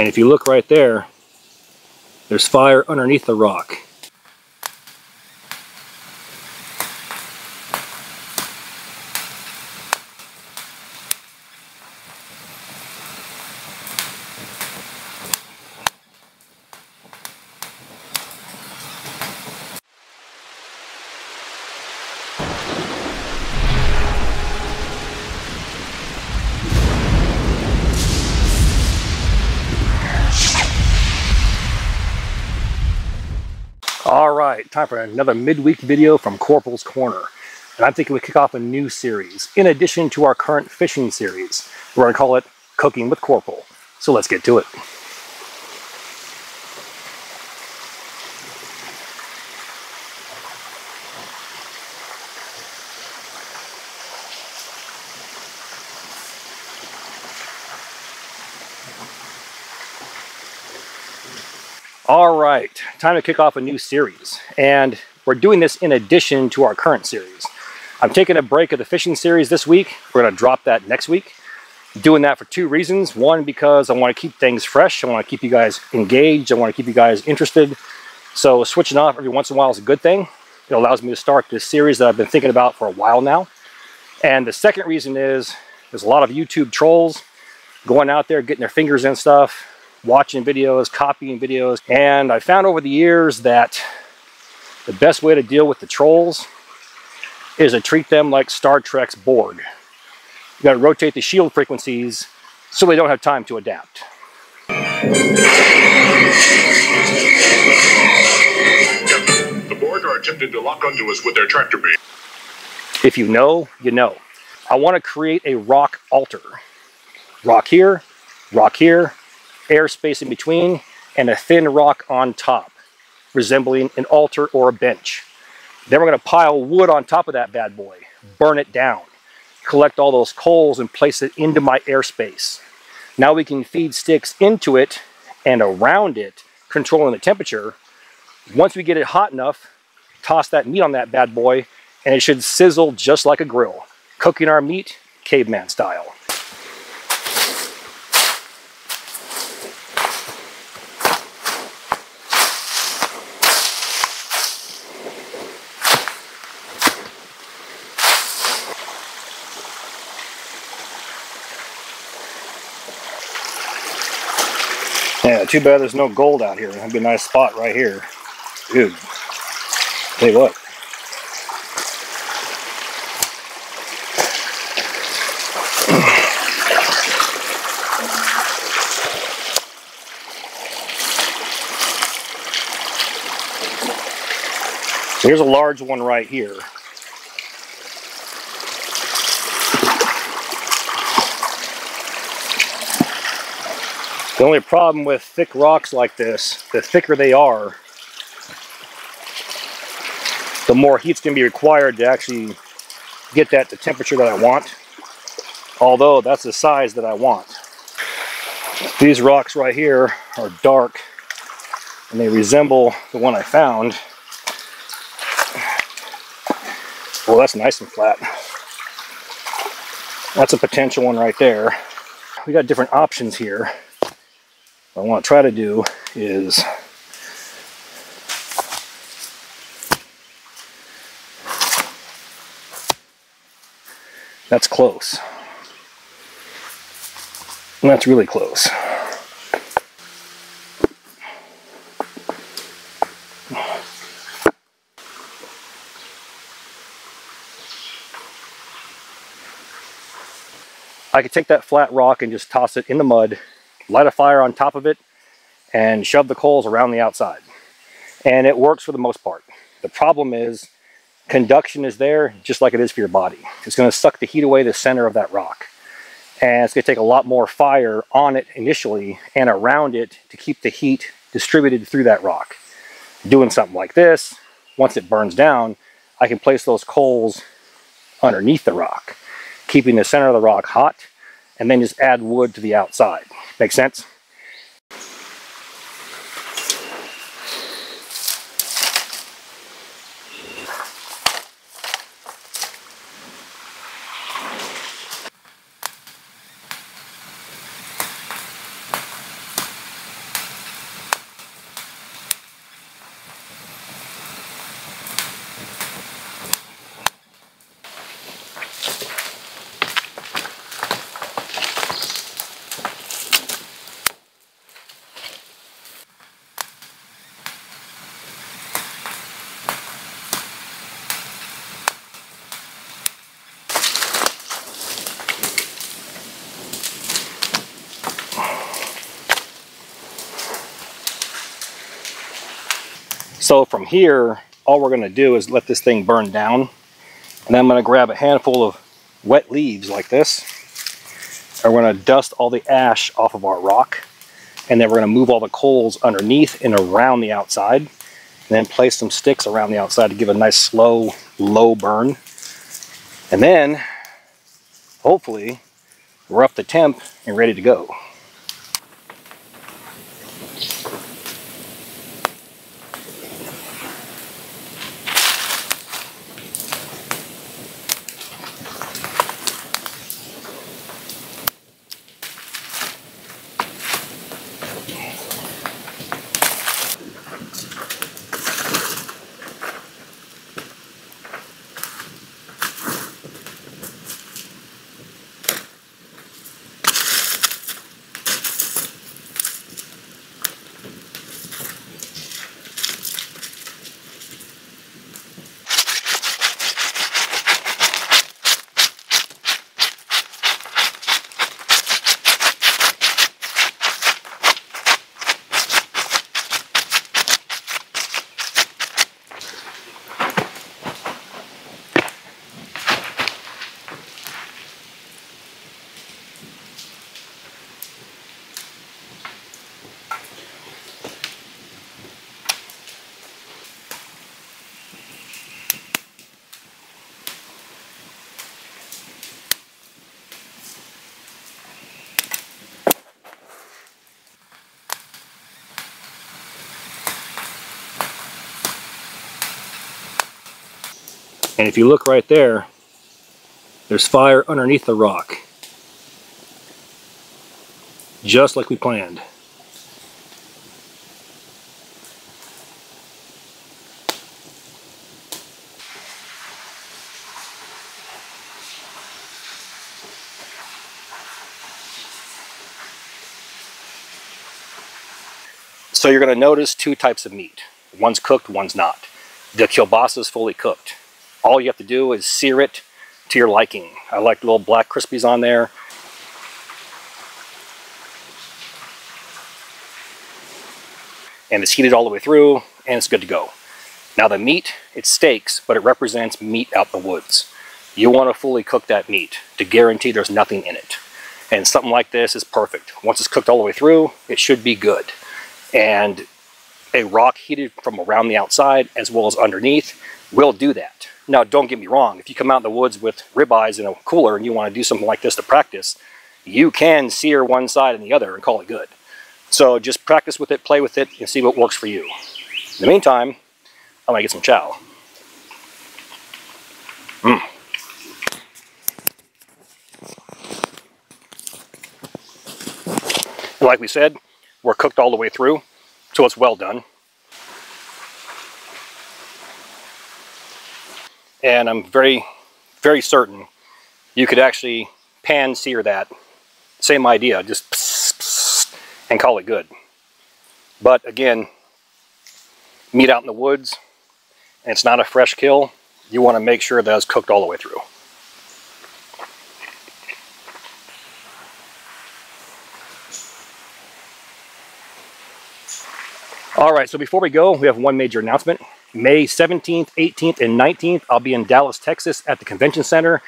And if you look right there, there's fire underneath the rock. Alright, time for another midweek video from Corporals Corner. And I'm thinking we kick off a new series, in addition to our current fishing series. We're going to call it Cooking with Corporal. So let's get to it. Alright, time to kick off a new series. And we're doing this in addition to our current series. I'm taking a break of the fishing series this week. We're going to drop that next week. I'm doing that for two reasons. One, because I want to keep things fresh. I want to keep you guys engaged. I want to keep you guys interested. So switching off every once in a while is a good thing. It allows me to start this series that I've been thinking about for a while now. And the second reason is there's a lot of YouTube trolls going out there getting their fingers in stuff, watching videos, copying videos. And I found over the years that the best way to deal with the trolls is to treat them like Star Trek's Borg. You got to rotate the shield frequencies so they don't have time to adapt. The Borg are attempting to lock onto us with their tractor beam. If you know, you know. I want to create a rock altar. Rock here, airspace in between, and a thin rock on top, resembling an altar or a bench. Then we're going to pile wood on top of that bad boy, burn it down, collect all those coals and place it into my airspace. Now we can feed sticks into it and around it, controlling the temperature. Once we get it hot enough, toss that meat on that bad boy, and it should sizzle just like a grill. Cooking our meat, caveman style. Yeah, too bad there's no gold out here. That'd be a nice spot right here. Dude, tell you what. Here's a large one right here. The only problem with thick rocks like this, the thicker they are, the more heat's going to be required to actually get that to temperature that I want. Although that's the size that I want. These rocks right here are dark and they resemble the one I found. Well, that's nice and flat. That's a potential one right there. We got different options here. What I want to try to do is that's close. And that's really close. I could take that flat rock and just toss it in the mud, light a fire on top of it, and shove the coals around the outside. And it works for the most part. The problem is, conduction is there just like it is for your body. It's going to suck the heat away the center of that rock. And it's going to take a lot more fire on it initially and around it to keep the heat distributed through that rock. Doing something like this, once it burns down, I can place those coals underneath the rock, keeping the center of the rock hot, and then just add wood to the outside. Make sense? So from here, all we're going to do is let this thing burn down. And then I'm going to grab a handful of wet leaves like this. And we're going to dust all the ash off of our rock. And then we're going to move all the coals underneath and around the outside. And then place some sticks around the outside to give a nice slow, low burn. And then, hopefully, we're up to temp and ready to go. And if you look right there, there's fire underneath the rock. Just like we planned. So you're going to notice two types of meat. One's cooked, one's not. The kielbasa is fully cooked. All you have to do is sear it to your liking. I like the little black crispies on there. And it's heated all the way through, and it's good to go. Now the meat, it's steaks, but it represents meat out in the woods. You want to fully cook that meat to guarantee there's nothing in it. And something like this is perfect. Once it's cooked all the way through, it should be good. And a rock heated from around the outside as well as underneath will do that. Now, don't get me wrong. If you come out in the woods with ribeyes in a cooler and you want to do something like this to practice, you can sear one side and the other and call it good. So just practice with it, play with it, and see what works for you. In the meantime, I'm going to get some chow. And like we said, we're cooked all the way through, so it's well done. And I'm very, very certain you could actually pan sear that. Same idea, just pss, pss, and call it good. But again, meat out in the woods, and it's not a fresh kill. You want to make sure that it's cooked all the way through. All right, so before we go, we have one major announcement. May 17th, 18th, and 19th, I'll be in Dallas, Texas at the Convention Center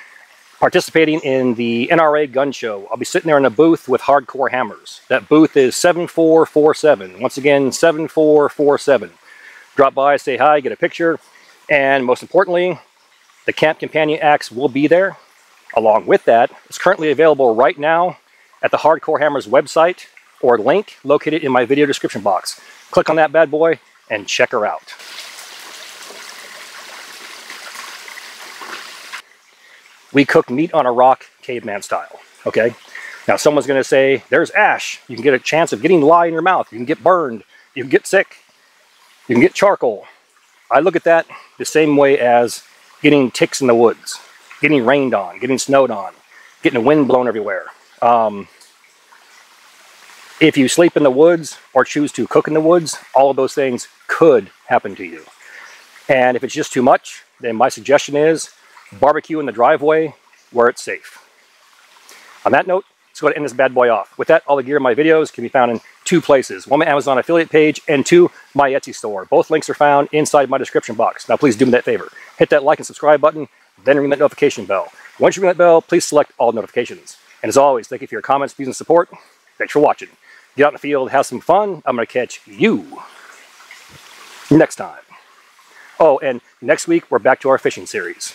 participating in the NRA Gun Show. I'll be sitting there in a booth with Hardcore Hammers. That booth is 7447. Once again, 7447. Drop by, say hi, get a picture, and most importantly, the Camp Companion Axe will be there. Along with that, it's currently available right now at the Hardcore Hammers website or link located in my video description box. Click on that bad boy and check her out. We cook meat on a rock, caveman style, okay? Now someone's gonna say, there's ash. You can get a chance of getting lye in your mouth. You can get burned. You can get sick. You can get charcoal. I look at that the same way as getting ticks in the woods, getting rained on, getting snowed on, getting the wind blown everywhere. If you sleep in the woods or choose to cook in the woods, all of those things could happen to you. And if it's just too much, then my suggestion is barbecue in the driveway where it's safe. On that note, let's go ahead and end this bad boy off. With that, all the gear in my videos can be found in 2 places. 1, my Amazon affiliate page, and 2, my Etsy store. Both links are found inside my description box. Now please do me that favor. Hit that like and subscribe button, then ring that notification bell. Once you ring that bell, please select all notifications. And as always, thank you for your comments, views, and support. Thanks for watching. Get out in the field, have some fun. I'm going to catch you next time. Oh, and next week, we're back to our fishing series.